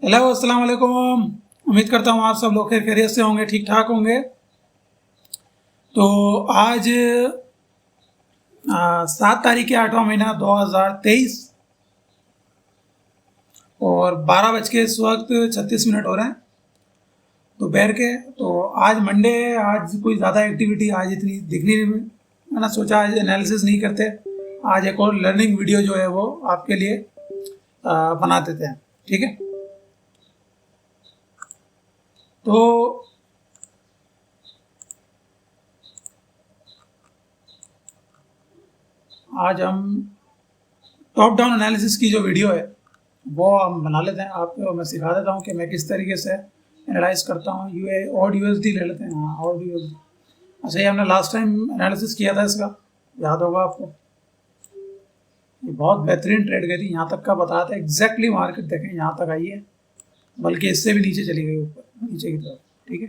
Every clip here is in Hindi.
हेलो, अस्सलाम वालेकुम। उम्मीद करता हूँ आप सब लोग खैरियत से होंगे, ठीक ठाक होंगे। तो आज 7 तारीख के 8वां महीना 2023 और 12 बज के इस वक्त 36 मिनट हो रहे हैं दोपहर के। तो आज मंडे है, आज कोई ज़्यादा एक्टिविटी आज इतनी दिखनी नहीं। मैंने सोचा आज एनालिसिस नहीं करते, आज एक और लर्निंग वीडियो जो है वो आपके लिए बना देते हैं। ठीक है, तो आज हम टॉप डाउन एनालिसिस की जो वीडियो है वो हम बना लेते हैं। आपको मैं सिखा देता हूँ कि मैं किस तरीके से एनालाइज करता हूँ। ऑड यूएसडी ले लेते हैं। हाँ, ऑड यूएसडी। अच्छा, ये हमने लास्ट टाइम एनालिसिस किया था, इसका याद होगा आपको। ये बहुत बेहतरीन ट्रेड गई थी, यहाँ तक का बताया था एग्जैक्टली। मार्केट देखें, यहाँ तक आई है, बल्कि इससे भी नीचे चली गई, ऊपर नीचे की तरफ। ठीक है,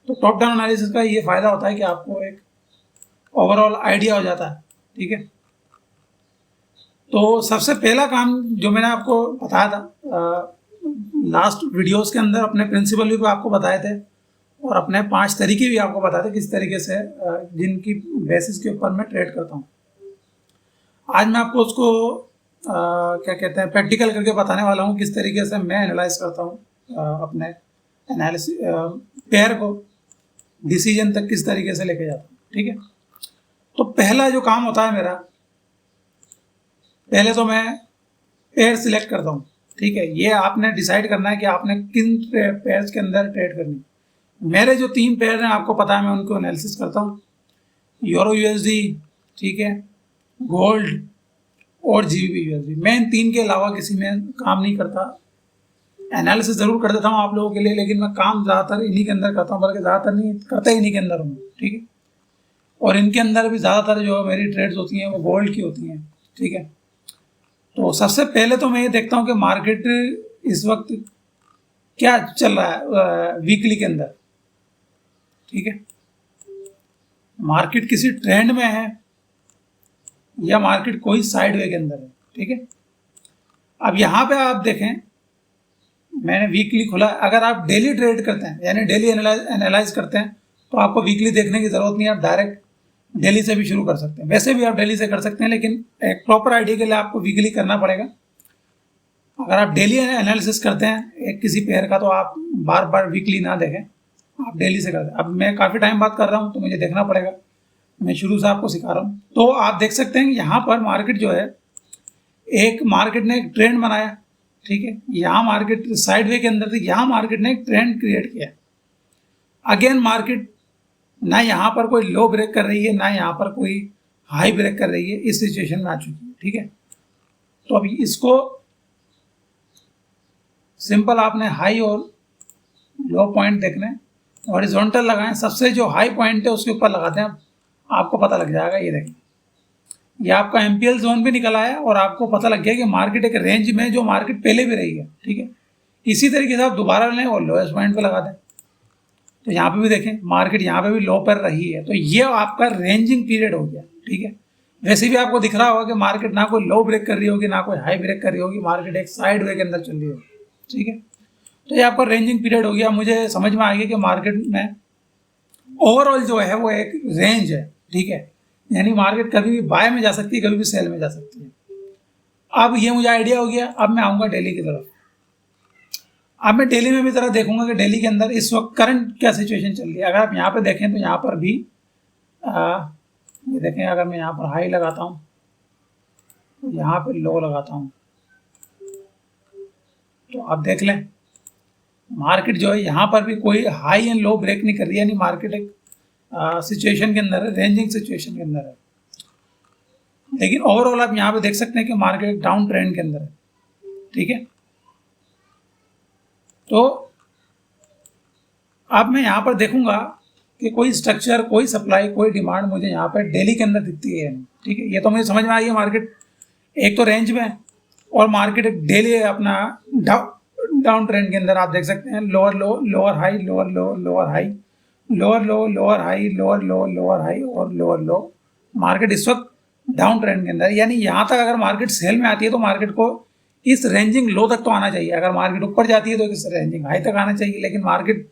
तो टॉप डाउन एनालिसिस का ये फ़ायदा होता है कि आपको एक ओवरऑल आइडिया हो जाता है। ठीक है, तो सबसे पहला काम जो मैंने आपको बताया था लास्ट वीडियोस के अंदर, अपने प्रिंसिपल भी आपको बताए थे और अपने 5 तरीके भी आपको बताए थे किस तरीके से जिनकी बेसिस के ऊपर मैं ट्रेड करता हूँ। आज मैं आपको उसको क्या कहते हैं, प्रैक्टिकल करके बताने वाला हूँ किस तरीके से मैं एनालाइज करता हूँ अपने एनालिसिस पेयर को डिसीजन तक किस तरीके से लेके जाता हूँ। ठीक है, तो पहला जो काम होता है मेरा, पहले तो मैं पेयर सिलेक्ट करता हूँ। ठीक है, ये आपने डिसाइड करना है कि आपने किन पेयर्स के अंदर ट्रेड करनी। मेरे जो 3 पेयर हैं आपको पता है, मैं उनको एनालिसिस करता हूँ। यूरो यूएसडी, ठीक है, गोल्ड और जीबीपी यूएसडी। मैं इन 3 के अलावा किसी में काम नहीं करता। एनालिसिस ज़रूर कर देता हूँ आप लोगों के लिए, लेकिन मैं काम ज़्यादातर इन्हीं के अंदर करता हूँ, बल्कि ज़्यादातर नहीं करता, इन्हीं के अंदर हूँ। ठीक है, और इनके अंदर भी ज़्यादातर जो मेरी ट्रेड्स होती हैं वो गोल्ड की होती हैं। ठीक है, तो सबसे पहले तो मैं ये देखता हूँ कि मार्केट इस वक्त क्या चल रहा है वीकली के अंदर। ठीक है, मार्केट किसी ट्रेंड में है या मार्केट कोई साइडवे के अंदर है। ठीक है, अब यहाँ पे आप देखें, मैंने वीकली खोला। अगर आप डेली ट्रेड करते हैं यानी डेली एनालाइज करते हैं तो आपको वीकली देखने की ज़रूरत नहीं है, आप डायरेक्ट डेली से भी शुरू कर सकते हैं। वैसे भी आप डेली से कर सकते हैं, लेकिन एक प्रॉपर आइडिया के लिए आपको वीकली करना पड़ेगा। अगर आप डेली एनालिसिस करते हैं एक किसी पेयर का, तो आप बार बार वीकली ना देखें, आप डेली से करते हैं। अब मैं काफ़ी टाइम बात कर रहा हूँ तो मुझे देखना पड़ेगा, मैं शुरू से आपको सिखा रहा हूँ। तो आप देख सकते हैं कि यहाँ पर मार्केट जो है, एक मार्केट ने एक ट्रेंड बनाया। ठीक है, यहाँ मार्केट साइडवे के अंदर थी, यहाँ मार्केट ने एक ट्रेंड क्रिएट किया। अगेन मार्केट ना यहाँ पर कोई लो ब्रेक कर रही है, ना यहाँ पर कोई हाई ब्रेक कर रही है, इस सिचुएशन में आ चुकी है। ठीक है, तो अभी इसको सिंपल आपने हाई और लो पॉइंट देखने, हॉरिजॉन्टल लगाएं, सबसे जो हाई पॉइंट है उसके ऊपर लगाते हैं, आपको पता लग जाएगा। ये देखें, ये आपका एमपीएल जोन भी निकल आया और आपको पता लग गया कि मार्केट एक रेंज में, जो मार्केट पहले भी रही है। ठीक है, इसी तरीके से आप दोबारा लें और लोएस्ट पॉइंट पर लगा दें। तो यहाँ पे भी देखें, मार्केट यहाँ पे भी लो पर रही है, तो ये आपका रेंजिंग पीरियड हो गया। ठीक है, वैसे भी आपको दिख रहा होगा कि मार्केट ना कोई लो ब्रेक कर रही होगी, ना कोई हाई ब्रेक कर रही होगी, मार्केट एक साइड वे के अंदर चल रही होगी। ठीक है, तो ये आपका रेंजिंग पीरियड हो गया। मुझे समझ में आ गया कि मार्केट में ओवरऑल जो है वो एक रेंज है। ठीक है, यानी मार्केट कभी भी बाय में जा सकती है, कभी भी सेल में जा सकती है। अब ये मुझे आइडिया हो गया। अब मैं आऊँगा डेली की तरफ। अब मैं डेली में भी ज़रा देखूंगा कि डेली के अंदर इस वक्त करंट क्या सिचुएशन चल रही है। अगर आप यहाँ पे देखें तो यहाँ पर भी ये देखें, अगर मैं यहाँ पर हाई लगाता हूँ, यहाँ पे लो लगाता हूँ, तो आप देख लें मार्केट जो है यहाँ पर भी कोई हाई एंड लो ब्रेक नहीं कर रही है, यानी मार्केट एक सिचुएशन के अंदर है, रेंजिंग सिचुएशन के अंदर है। लेकिन ओवरऑल आप यहाँ पे देख सकते हैं कि मार्केट एक डाउन ट्रेंड के अंदर है। ठीक है, तो अब मैं यहाँ पर देखूंगा कि कोई स्ट्रक्चर, कोई सप्लाई, कोई डिमांड मुझे यहाँ पर डेली के अंदर दिखती है। ठीक है, ये तो मुझे समझ में आई है। मार्केट एक तो रेंज में और मार्केट एक डेली अपना डाउन ट्रेंड के अंदर। आप देख सकते हैं लोअर लो, लोअर हाई, लोअर लो, लोअर हाई, लोअर लो, लोअर हाई, लोअर लो, लोअर हाई और लोअर लो। मार्केट इस वक्त डाउन ट्रेंड के अंदर, यानी यहाँ तक अगर मार्केट सेल में आती है तो मार्केट को इस रेंजिंग लो तक तो आना चाहिए। अगर मार्केट ऊपर जाती है तो इस रेंजिंग हाई तक आना चाहिए, लेकिन मार्केट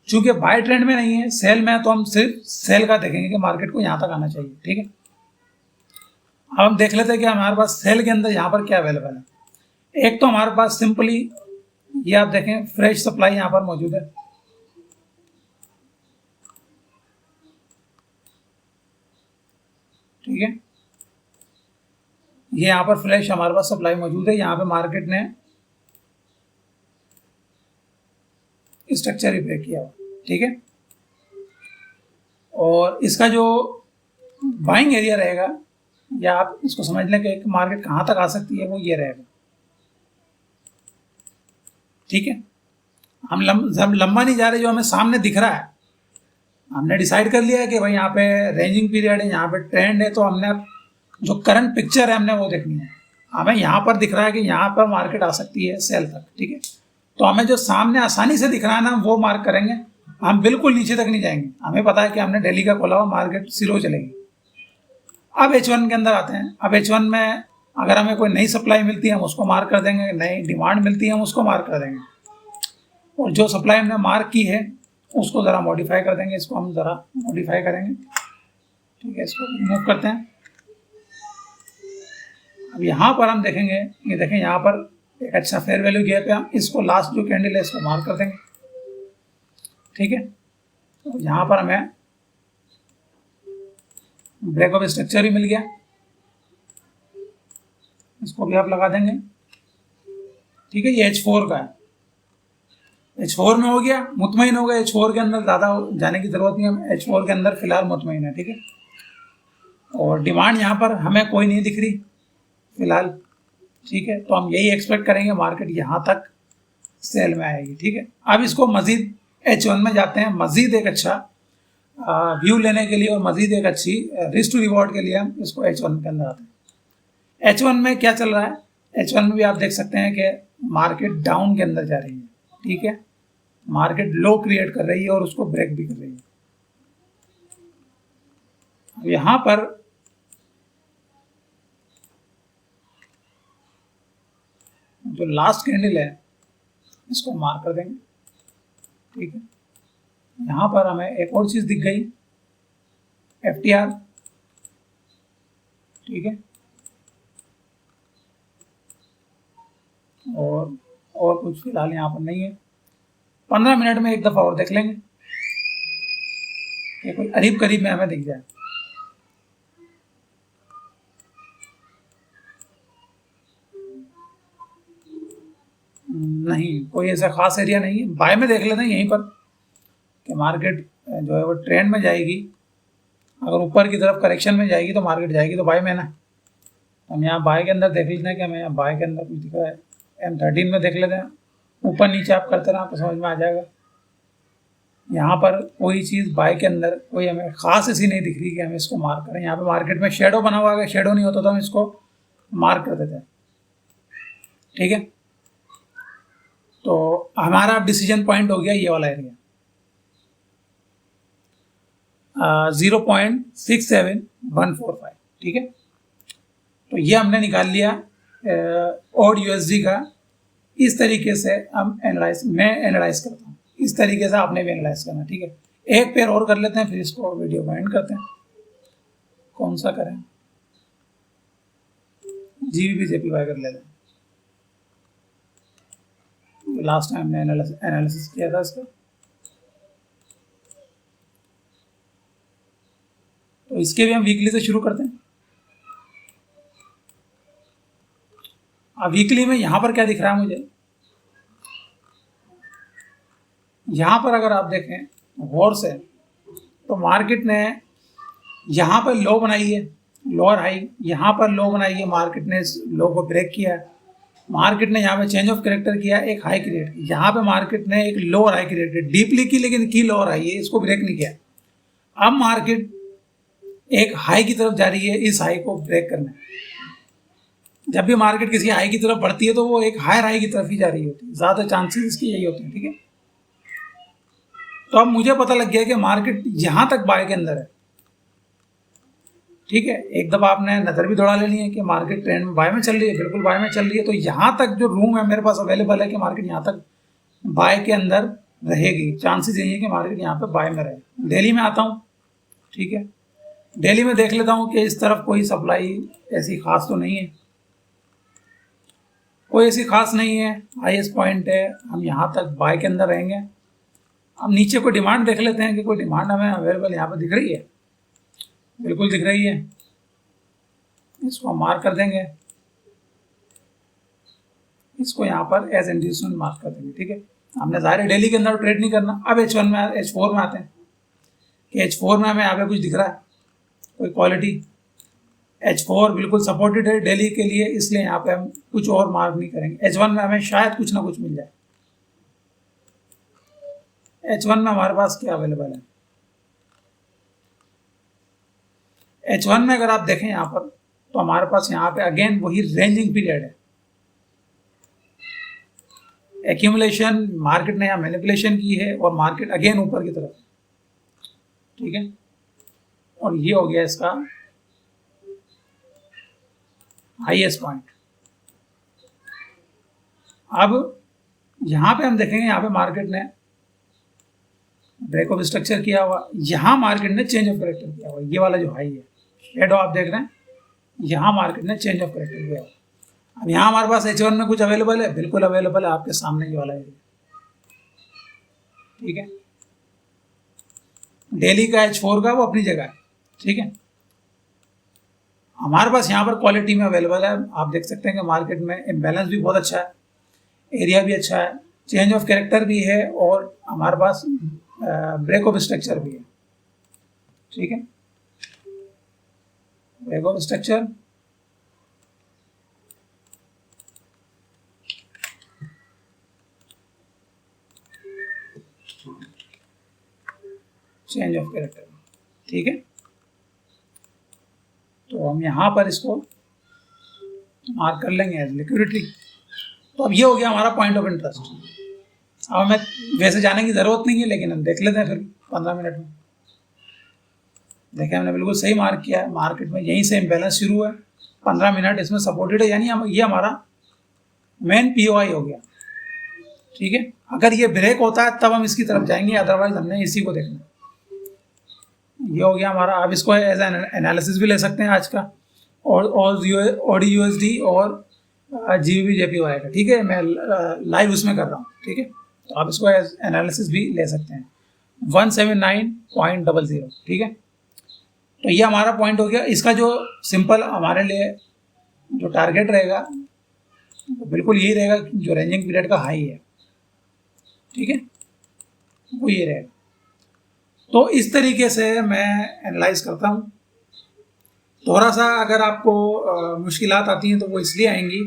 चूंकि बाय ट्रेंड में नहीं है, सेल में, तो हम सिर्फ सेल का देखेंगे कि मार्केट को यहाँ तक आना चाहिए। ठीक है, अब हम देख लेते हैं कि हमारे पास सेल के अंदर यहाँ पर क्या अवेलेबल है। एक तो हमारे पास सिंपली ये आप देखें, फ्रेश सप्लाई यहाँ पर मौजूद है। ठीक है, ये यहाँ पर फ्रेश हमारे पास सप्लाई मौजूद है। यहाँ पे मार्केट ने स्ट्रक्चर ही ब्रेक किया हुआ। ठीक है, और इसका जो बाइंग एरिया रहेगा, या आप इसको समझ लें कि मार्केट कहाँ तक आ सकती है, वो ये रहेगा। ठीक है, हम लंबा नहीं जा रहे, जो हमें सामने दिख रहा है, हमने डिसाइड कर लिया है कि भाई यहाँ पे रेंजिंग पीरियड है, यहाँ पे ट्रेंड है, तो हमने जो करंट पिक्चर है हमने वो देखनी है। हमें यहाँ पर दिख रहा है कि यहाँ पर मार्केट आ सकती है सेल तक। ठीक है, तो हमें जो सामने आसानी से दिख रहा है ना, वो मार्क करेंगे। हम बिल्कुल नीचे तक नहीं जाएंगे। हमें पता है कि हमने दिल्ली का खोला हुआ, मार्केट स्लो चलेगी। अब H1 के अंदर आते हैं। अब H1 में अगर हमें कोई नई सप्लाई मिलती है हम उसको मार्क कर देंगे, नई डिमांड मिलती है हम उसको मार्क कर देंगे, और जो सप्लाई हमने मार्क की है उसको ज़रा मॉडिफाई कर देंगे। इसको हम ज़रा मॉडिफाई करेंगे। ठीक है, इसको रिमूव करते हैं। अब यहाँ पर हम देखेंगे, ये देखें यहाँ पर एक अच्छा फेयर वैल्यू गैप है। हम इसको लास्ट जो कैंडल है इसको मार्क कर देंगे। ठीक है, तो यहाँ पर हमें ब्रेक ऑफ स्ट्रक्चर ही मिल गया, इसको भी आप लगा देंगे। ठीक है, ये H4 का है। H4 में हो गया, मुतमईन हो गया। H4 के अंदर ज़्यादा जाने की ज़रूरत नहीं है, हम H4 के अंदर फिलहाल मुतमईन है। ठीक है, और डिमांड यहाँ पर हमें कोई नहीं दिख रही फिलहाल। ठीक है, तो हम यही एक्सपेक्ट करेंगे मार्केट यहाँ तक सेल में आएगी। ठीक है, अब इसको मज़ीद H1 में जाते हैं, मज़ीद एक अच्छा व्यू लेने के लिए और मज़ीद एक अच्छी रिस्क टू रिवॉर्ड के लिए हम इसको H1 के अंदर आते हैं। H1 में क्या चल रहा है? H1 में भी आप देख सकते हैं कि मार्केट डाउन के अंदर जा रही है। ठीक है, मार्केट लो क्रिएट कर रही है और उसको ब्रेक भी कर रही है। अब यहाँ पर जो लास्ट कैंडल है इसको मार्क कर देंगे। ठीक है, यहाँ पर हमें एक और चीज़ दिख गई, FTR। ठीक है, और कुछ फिलहाल यहाँ पर नहीं है। 15 मिनट में एक दफ़ा और देख लेंगे कि कोई करीब करीब में हमें दिख जाए। नहीं, कोई ऐसा खास एरिया नहीं है। बाय में देख लेते हैं यहीं पर कि मार्केट जो है वो ट्रेंड में जाएगी। अगर ऊपर की तरफ करेक्शन में जाएगी तो मार्केट जाएगी तो बाय में ना। हम यहाँ बाय के अंदर देख लेते हैं कि हमें यहाँ बाय के अंदर कुछ दिख रहा है। M13 में देख लेते हैं, ऊपर नीचे आप करते रहे आपको समझ में आ जाएगा। यहाँ पर कोई चीज़ बाय के अंदर कोई हमें ख़ास ऐसी नहीं दिख रही कि हमें इसको मार्क करें। यहाँ पे मार्केट में शेडो बना हुआ है, शेडो नहीं होता तो हम इसको मार्क कर देते हैं। ठीक है, तो हमारा डिसीजन पॉइंट हो गया ये वाला एरिया 0.67145। ठीक है, तो ये हमने निकाल लिया ऑड USD का। इस तरीके से हम मैं एनालाइज करता हूँ, इस तरीके से आपने भी एनालाइज करना। ठीक है, एक पेयर और कर लेते हैं, फिर इसको वीडियो को एंड करते हैं। कौन सा करें? GBP JPY कर लेते हैं। लास्ट टाइम ने एनालिसिस किया था इसका, तो इसके भी हम वीकली से शुरू करते हैं। अब वीकली में यहाँ पर क्या दिख रहा है मुझे? यहाँ पर अगर आप देखें गौर से तो मार्केट ने यहाँ पर लो बनाई है, लोअर हाई, यहाँ पर लो बनाई है, मार्केट ने इस लो को ब्रेक किया है। मार्केट ने यहाँ पे चेंज ऑफ कैरेक्टर किया, एक हाई क्रिएट की। यहाँ पे मार्केट ने एक लोअर हाई क्रिएट किया, डीपली की, लेकिन की लोअर हाई है, इसको ब्रेक नहीं किया। अब मार्केट एक हाई की तरफ जा रही है, इस हाई को ब्रेक करने। जब भी मार्केट किसी हाई की तरफ बढ़ती है तो वो एक हायर हाई की तरफ ही जा रही होती है, ज़्यादा चांसेस इसकी यही होते हैं। ठीक है, तो अब मुझे पता लग गया कि मार्केट यहाँ तक बाय के अंदर है। ठीक है। एक दफ़ा आपने नज़र भी दौड़ा लेनी है कि मार्केट ट्रेंड में बाय में चल रही है, बिल्कुल बाय में चल रही है, तो यहाँ तक जो रूम है मेरे पास अवेलेबल है कि मार्केट यहाँ तक बाय के अंदर रहेगी। चांसेस यही है कि मार्केट यहाँ पे बाय में रहे। डेली में आता हूँ, ठीक है। डेली में देख लेता हूँ कि इस तरफ कोई सप्लाई ऐसी खास तो नहीं है, कोई ऐसी खास नहीं है, हाईएस्ट पॉइंट है, हम यहाँ तक बाय के अंदर रहेंगे। अब नीचे कोई डिमांड देख लेते हैं कि कोई डिमांड हमें अवेलेबल यहाँ पर दिख रही है, बिल्कुल दिख रही है, इसको हम मार्क कर देंगे, इसको यहाँ पर एज इंडिकेशन मार्क कर देंगे, ठीक है। हमने ज़ाहिर डेली के अंदर ट्रेड नहीं करना। अब H1 में H4 में आते हैं कि H4 में हमें यहाँ पे कुछ दिख रहा है, कोई क्वालिटी। H4 बिल्कुल सपोर्टेड है डेली के लिए, इसलिए यहाँ पे हम कुछ और मार्क नहीं करेंगे। H1 में हमें शायद कुछ ना कुछ मिल जाए। H1 में हमारे पास क्या अवेलेबल है? H1 में अगर आप देखें यहाँ पर, तो हमारे पास यहाँ पे अगेन वही रेंजिंग पीरियड है। एक्यूमुलेशन मार्केट ने यहाँ मैनिपुलेशन की है और मार्केट अगेन ऊपर की तरफ, ठीक है। और ये हो गया इसका हाईएस्ट पॉइंट। अब यहाँ पे हम देखेंगे, यहाँ पे मार्केट ने ब्रेक ऑफ स्ट्रक्चर किया हुआ, यहाँ मार्केट ने चेंज ऑफ कैरेक्टर किया हुआ, ये वाला जो हाई है, शेडो आप देख रहे हैं, यहाँ मार्केट ने चेंज ऑफ कैरेक्टर किया हुआ। अब यहाँ हमारे पास H1 में कुछ अवेलेबल है, बिल्कुल अवेलेबल है, आपके सामने ये वाला एरिया, ठीक है। डेली का H4 का वो अपनी जगह है, ठीक है। हमारे पास यहाँ पर क्वालिटी में अवेलेबल है। आप देख सकते हैं कि मार्केट में इम्बैलेंस भी बहुत अच्छा है, एरिया भी अच्छा है, चेंज ऑफ कैरेक्टर भी है, और हमारे पास ब्रेक ऑफ स्ट्रक्चर भी है, ठीक है। Break of structure, change of character, ठीक है। तो हम यहाँ पर इसको मार्क कर लेंगे एज लिक्विडिटी। तो अब ये हो गया हमारा पॉइंट ऑफ इंटरेस्ट। अब हमें वैसे जाने की ज़रूरत नहीं है, लेकिन हम देख लेते हैं फिर 15 मिनट में। देखिए हमने बिल्कुल सही मार्क किया है, मार्केट में यहीं से इम्बैलेंस शुरू है, 15 मिनट इसमें सपोर्टेड है, यानी ये हमारा मेन POI हो गया, ठीक है। अगर ये ब्रेक होता है तब हम इसकी तरफ जाएंगे, अदरवाइज हमने इसी को देखना। ये हो गया हमारा। आप इसको एज एन एनालिसिस भी ले सकते हैं आज का, और OD USD और GBP JPY का, ठीक है। मैं लाइव उसमें कर रहा हूँ, ठीक है। तो आप इसको एज एनालिसिस भी ले सकते हैं। 179.00, ठीक है। तो ये हमारा पॉइंट हो गया। इसका जो सिंपल हमारे लिए जो टारगेट रहेगा वो बिल्कुल यही रहेगा जो रेंजिंग पीरियड का हाई है, ठीक है, वो ये रहेगा। तो इस तरीके से मैं एनालाइज करता हूँ। थोड़ा सा अगर आपको मुश्किलात आती हैं तो वो इसलिए आएंगी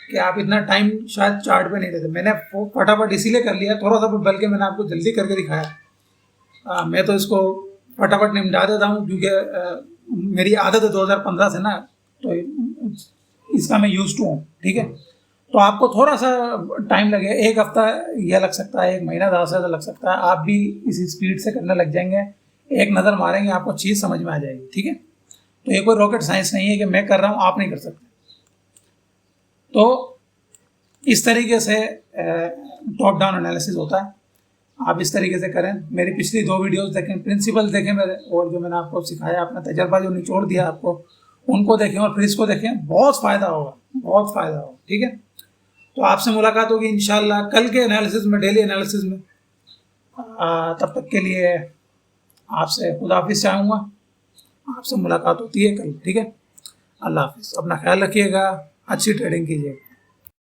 कि आप इतना टाइम शायद चार्ट पे नहीं देते। मैंने फटाफट इसीलिए कर लिया थोड़ा सा, बल्कि मैंने आपको जल्दी करके दिखाया। मैं तो इसको फटाफट निपटा देता हूँ क्योंकि मेरी आदत है 2015 से ना, तो इसका मैं यूज टू हूँ, ठीक है। तो आपको थोड़ा सा टाइम लगे, 1 हफ्ता यह लग सकता है, 1 महीना ज़्यादा लग सकता है। आप भी इसी स्पीड से करने लग जाएंगे, एक नज़र मारेंगे आपको चीज़ समझ में आ जाएगी, ठीक है। तो ये कोई रॉकेट साइंस नहीं है कि मैं कर रहा हूँ आप नहीं कर सकते। तो इस तरीके से टॉप डाउन एनालिसिस होता है। आप इस तरीके से करें। मेरी पिछली 2 वीडियोस देखें, प्रिंसिपल देखें मेरे, और जो मैंने आपको सिखाया, अपना तजर्बा जो निचोड़ दिया आपको, उनको देखें और फिर इसको देखें, बहुत फ़ायदा होगा, बहुत फ़ायदा होगा, ठीक है। तो आपसे मुलाकात होगी इंशाल्लाह कल के एनालिसिस में, डेली एनालिसिस में। तब तक के लिए आपसे खुदा हाफिज़ चाहूँगा। आपसे मुलाकात होती है कल, ठीक है। अल्लाह हाफिज़। अपना ख्याल रखिएगा, अच्छी ट्रेडिंग कीजिएगा।